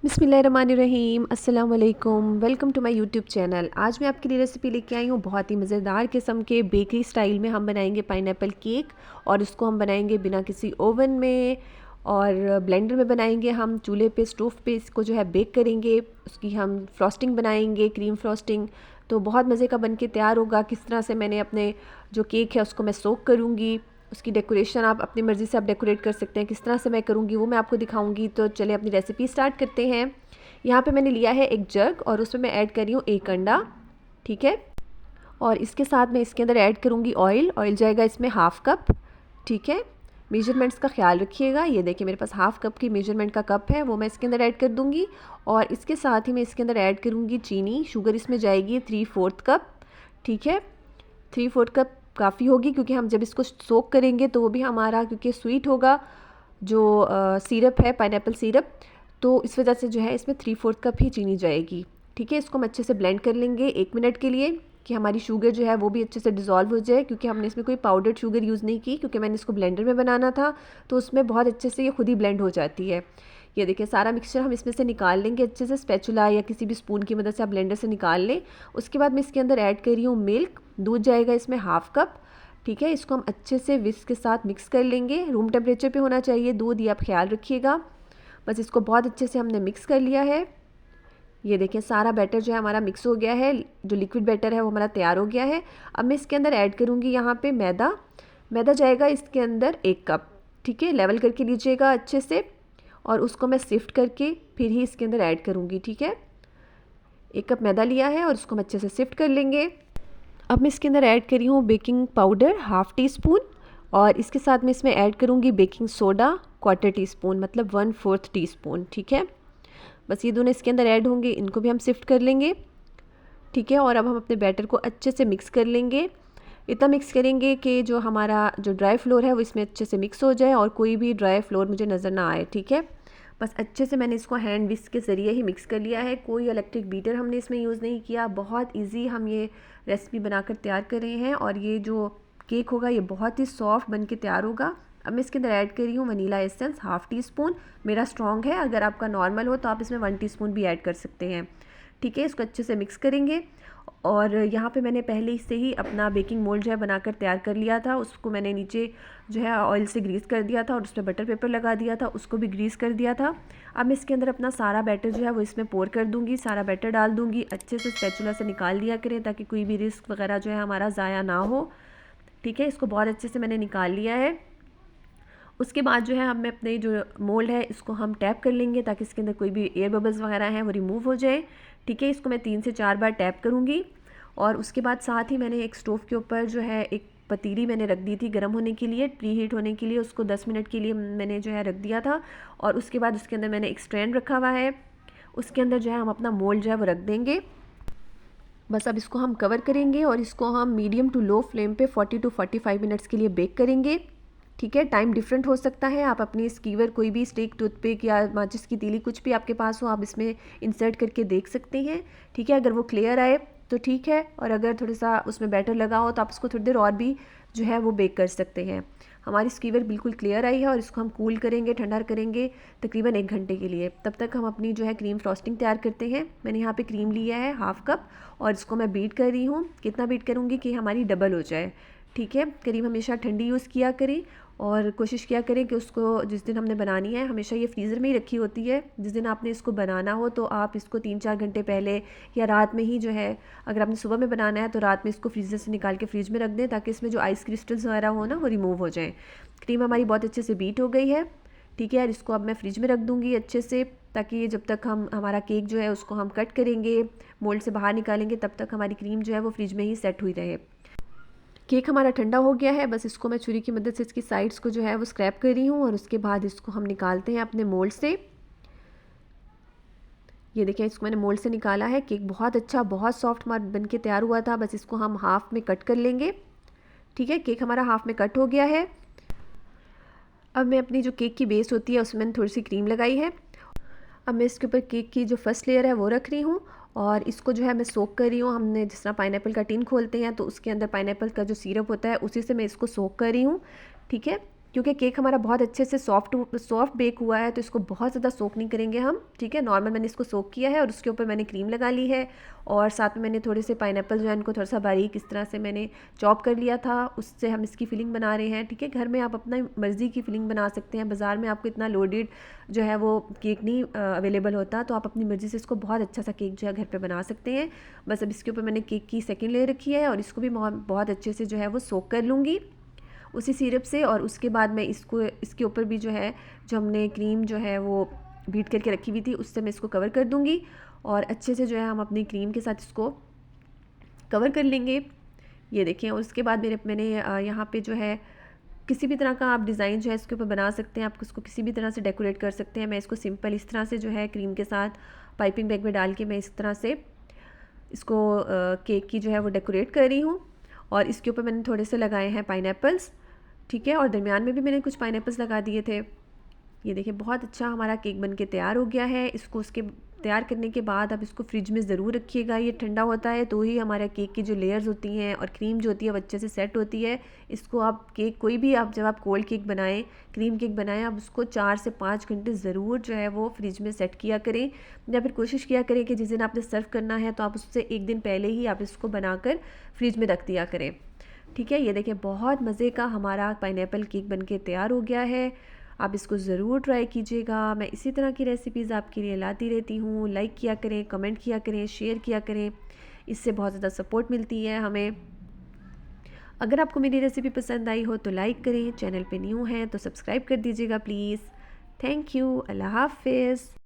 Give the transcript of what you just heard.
बिस्मिल्लाहिर्रहमानिर्रहीम, अस्सलाम वालेकुम। Welcome to my YouTube channel. आज मैं आपके लिए रेसिपी लेके आई हूँ बहुत ही मज़ेदार किस्म के बेकरी स्टाइल में हम बनाएंगे पाइनएप्पल केक। और इसको हम बनाएंगे बिना किसी ओवन में और ब्लेंडर में बनाएंगे। हम चूल्हे पे स्टोव पे इसको जो है बेक करेंगे। उसकी हम फ्रॉस्टिंग बनाएंगे, क्रीम फ्रॉस्टिंग। तो बहुत मज़े का बन के तैयार होगा। किस तरह से मैंने अपने जो केक है उसको मैं सोक करूँगी, उसकी डेकोरेशन आप अपनी मर्ज़ी से आप डेकोरेट कर सकते हैं। किस तरह से मैं करूँगी वो मैं आपको दिखाऊंगी। तो चलिए अपनी रेसिपी स्टार्ट करते हैं। यहाँ पे मैंने लिया है एक जग और उसमें मैं ऐड कर रही हूँ एक अंडा, ठीक है। और इसके साथ मैं इसके अंदर ऐड करूँगी ऑयल। ऑयल जाएगा इसमें हाफ़ कप, ठीक है। मेजरमेंट्स का ख्याल रखिएगा। ये देखिए मेरे पास हाफ़ कप की मेजरमेंट का कप है, वो मैं इसके अंदर ऐड कर दूँगी। और इसके साथ ही मैं इसके अंदर ऐड करूँगी चीनी। शुगर इसमें जाएगी 3/4 कप, ठीक है। 3/4 कप काफ़ी होगी, क्योंकि हम जब इसको सोक करेंगे तो वो भी हमारा क्योंकि स्वीट होगा जो सिरप है, पाइनएप्पल सिरप। तो इस वजह से जो है इसमें 3/4 कप ही चीनी जाएगी, ठीक है। इसको हम अच्छे से ब्लेंड कर लेंगे 1 मिनट के लिए, कि हमारी शुगर जो है वो भी अच्छे से डिज़ोल्व हो जाए। क्योंकि हमने इसमें कोई पाउडर्ड शुगर यूज़ नहीं की, क्योंकि मैंने इसको ब्लेंडर में बनाना था, तो उसमें बहुत अच्छे से ये खुद ही ब्लेंड हो जाती है। ये देखिए सारा मिक्सचर हम इसमें से निकाल लेंगे अच्छे से। स्पैचुला या किसी भी स्पून की मदद से आप ब्लेंडर से निकाल लें। उसके बाद मैं इसके अंदर ऐड कर रही हूँ मिल्क। दूध जाएगा इसमें हाफ़ कप, ठीक है। इसको हम अच्छे से विस्क के साथ मिक्स कर लेंगे। रूम टेम्परेचर पे होना चाहिए दूध, ये आप ख्याल रखिएगा। बस इसको बहुत अच्छे से हमने मिक्स कर लिया है। ये देखिए सारा बैटर जो है हमारा मिक्स हो गया है। जो लिक्विड बैटर है वो हमारा तैयार हो गया है। अब मैं इसके अंदर ऐड करूँगी यहाँ पे मैदा। मैदा जाएगा इसके अंदर 1 कप, ठीक है। लेवल करके लीजिएगा अच्छे से, और उसको मैं सिफ्ट करके फिर ही इसके अंदर ऐड करूँगी, ठीक है। 1 कप मैदा लिया है और उसको हम अच्छे से सिफ्ट कर लेंगे। अब मैं इसके अंदर ऐड कर रही हूँ baking powder half tea spoon, और इसके साथ में इसमें ऐड करूँगी बेकिंग सोडा 1/4 टीस्पून, मतलब 1/4 टीस्पून, ठीक है। बस ये दोनों इसके अंदर ऐड होंगे, इनको भी हम सिफ्ट कर लेंगे, ठीक है। और अब हम अपने बैटर को अच्छे से मिक्स कर लेंगे। इतना मिक्स करेंगे कि जो हमारा जो ड्राई फ्लोर है वो इसमें अच्छे से मिक्स हो जाए और कोई भी ड्राई फ्लोर मुझे नज़र ना आए, ठीक है। बस अच्छे से मैंने इसको हैंड विस्क के ज़रिए ही मिक्स कर लिया है। कोई इलेक्ट्रिक बीटर हमने इसमें यूज़ नहीं किया। बहुत इजी हम ये रेसिपी बनाकर तैयार कर रहे हैं, और ये जो केक होगा ये बहुत ही सॉफ्ट बन के तैयार होगा। अब मैं इसके अंदर ऐड कर रही हूँ vanilla essence half tea spoon. मेरा स्ट्रॉन्ग है, अगर आपका नॉर्मल हो तो आप इसमें 1 टीस्पून भी ऐड कर सकते हैं, ठीक है। इसको अच्छे से मिक्स करेंगे। और यहाँ पे मैंने पहले से ही अपना बेकिंग मोल्ड जो है बनाकर तैयार कर लिया था। उसको मैंने नीचे जो है ऑयल से ग्रीस कर दिया था और उस पर बटर पेपर लगा दिया था, उसको भी ग्रीस कर दिया था। अब मैं इसके अंदर अपना सारा बैटर जो है वो इसमें पोर कर दूँगी, सारा बैटर डाल दूँगी। अच्छे से स्पैचुला से निकाल दिया करें ताकि कोई भी रिस्क वगैरह जो है हमारा ज़ाया ना हो, ठीक है। इसको बहुत अच्छे से मैंने निकाल लिया है। उसके बाद जो है हमें अपने जो मोल्ड है इसको हम टैप कर लेंगे ताकि इसके अंदर कोई भी एयर बबल्स वगैरह हैं वो रिमूव हो जाए, ठीक है। इसको मैं 3 से 4 बार टैप करूँगी। और उसके बाद साथ ही मैंने एक स्टोव के ऊपर जो है एक पतीली मैंने रख दी थी गर्म होने के लिए, प्री हीट होने के लिए। उसको 10 मिनट के लिए मैंने जो है रख दिया था। और उसके बाद उसके अंदर मैंने एक स्टैंड रखा हुआ है, उसके अंदर जो है हम अपना मोल्ड जो है वो रख देंगे। बस अब इसको हम कवर करेंगे और इसको हम मीडियम टू लो फ्लेम पे 40 टू 45 मिनट्स के लिए बेक करेंगे, ठीक है। टाइम डिफरेंट हो सकता है। आप अपनी स्कीवर कोई भी स्टिक, टूथपिक या माचिस की तीली कुछ भी आपके पास हो आप इसमें इंसर्ट करके देख सकते हैं, ठीक है। अगर वो क्लियर आए तो ठीक है, और अगर थोड़ा सा उसमें बैटर लगा हो तो आप उसको थोड़ी देर और भी जो है वो बेक कर सकते हैं। हमारी स्कीवर बिल्कुल क्लियर आई है और इसको हम कूल करेंगे, ठंडा करेंगे तकरीबन 1 घंटे के लिए। तब तक हम अपनी जो है क्रीम फ्रॉस्टिंग तैयार करते हैं। मैंने यहाँ पे क्रीम लिया है हाफ़ कप और इसको मैं बीट कर रही हूँ। कितना बीट करूँगी कि हमारी डबल हो जाए, ठीक है। क्रीम हमेशा ठंडी यूज़ किया करें और कोशिश किया करें कि उसको जिस दिन हमने बनानी है, हमेशा ये फ्रीज़र में ही रखी होती है। जिस दिन आपने इसको बनाना हो तो आप इसको 3-4 घंटे पहले या रात में ही जो है, अगर आपने सुबह में बनाना है तो रात में इसको फ्रीज़र से निकाल के फ्रिज में रख दें ताकि इसमें जो आइस क्रिस्टल्स वगैरह हो ना वो रिमूव हो जाएँ। क्रीम हमारी बहुत अच्छे से बीट हो गई है, ठीक है। और इसको अब मैं फ्रिज में रख दूँगी अच्छे से, ताकि जब तक हम हमारा केक जो है उसको हम कट करेंगे, मोल्ड से बाहर निकालेंगे, तब तक हमारी क्रीम जो है वो फ्रिज में ही सेट हुई रहे। केक हमारा ठंडा हो गया है। बस इसको मैं छुरी की मदद से इसकी साइड्स को जो है वो स्क्रैप कर रही हूँ और उसके बाद इसको हम निकालते हैं अपने मोल्ड से। ये देखिए इसको मैंने मोल्ड से निकाला है। केक बहुत अच्छा, बहुत सॉफ्ट बन के तैयार हुआ था। बस इसको हम हाफ़ में कट कर लेंगे, ठीक है। केक हमारा हाफ़ में कट हो गया है। अब मैं अपनी जो केक की बेस होती है उसमें मैंने थोड़ी सी क्रीम लगाई है। अब मैं इसके ऊपर केक की जो फर्स्ट लेयर है वो रख रही हूँ और इसको जो है मैं सोक कर रही हूँ। हमने जिस तरह पाइनएप्पल का टिन खोलते हैं तो उसके अंदर पाइनएप्पल का जो सिरप होता है उसी से मैं इसको सोक कर रही हूँ, ठीक है। क्योंकि केक हमारा बहुत अच्छे से सॉफ्ट बेक हुआ है, तो इसको बहुत ज़्यादा सोक नहीं करेंगे हम, ठीक है। नॉर्मल मैंने इसको सोक किया है और उसके ऊपर मैंने क्रीम लगा ली है, और साथ में मैंने थोड़े से पाइनएप्पल जो है इनको थोड़ा सा बारीक इस तरह से मैंने चॉप कर लिया था, उससे हम इसकी फिलिंग बना रहे हैं, ठीक है। घर में आप अपना मर्ज़ी की फिलिंग बना सकते हैं, बाज़ार में आपको इतना लोडेड जो है वो केक नहीं अवेलेबल होता, तो आप अपनी मर्ज़ी से इसको बहुत अच्छा सा केक जो है घर पर बना सकते हैं। बस अब इसके ऊपर मैंने केक की सेकेंड लेयर रखी है और इसको भी बहुत अच्छे से जो है वो सोक कर लूँगी उसी सिरप से। और उसके बाद मैं इसको इसके ऊपर भी जो है, जो हमने क्रीम जो है वो बीट करके रखी हुई थी, उससे मैं इसको कवर कर दूँगी और अच्छे से जो है हम अपनी क्रीम के साथ इसको कवर कर लेंगे। ये देखिए, उसके बाद मैंने यहाँ पे जो है किसी भी तरह का आप डिज़ाइन जो है इसके ऊपर बना सकते हैं, आप इसको किसी भी तरह से डेकोरेट कर सकते हैं। मैं इसको सिंपल इस तरह से जो है क्रीम के साथ पाइपिंग बैग में डाल के मैं इस तरह से इसको केक की जो है वो डेकोरेट कर रही हूँ। और इसके ऊपर मैंने थोड़े से लगाए हैं पाइनएप्पल्स, ठीक है, और दरमियान में भी मैंने कुछ पाइनएप्पल्स लगा दिए थे। ये देखिए, बहुत अच्छा हमारा केक बन के तैयार हो गया है। इसको उसके तैयार करने के बाद आप इसको फ्रिज में ज़रूर रखिएगा, ये ठंडा होता है तो ही हमारा केक की जो लेयर्स होती हैं और क्रीम जो होती है वो अच्छे से सेट होती है। इसको आप केक कोई भी आप जब आप कोल्ड केक बनाएं, क्रीम केक बनाएं, आप उसको 4 से 5 घंटे ज़रूर जो है वो फ्रिज में सेट किया करें, या फिर कोशिश किया करें कि जिस दिन आपने सर्व करना है तो आप उससे एक दिन पहले ही आप इसको बनाकर फ्रिज में रख दिया करें, ठीक है। ये देखिए, बहुत मज़े का हमारा पाइनएप्पल केक बनके तैयार हो गया है। आप इसको ज़रूर ट्राई कीजिएगा। मैं इसी तरह की रेसिपीज़ आपके लिए लाती रहती हूँ। लाइक किया करें, कमेंट किया करें, शेयर किया करें, इससे बहुत ज़्यादा सपोर्ट मिलती है हमें। अगर आपको मेरी रेसिपी पसंद आई हो तो लाइक करें, चैनल पे न्यू हैं तो सब्सक्राइब कर दीजिएगा प्लीज़। Thank you. अल्लाह हाफ़िज़।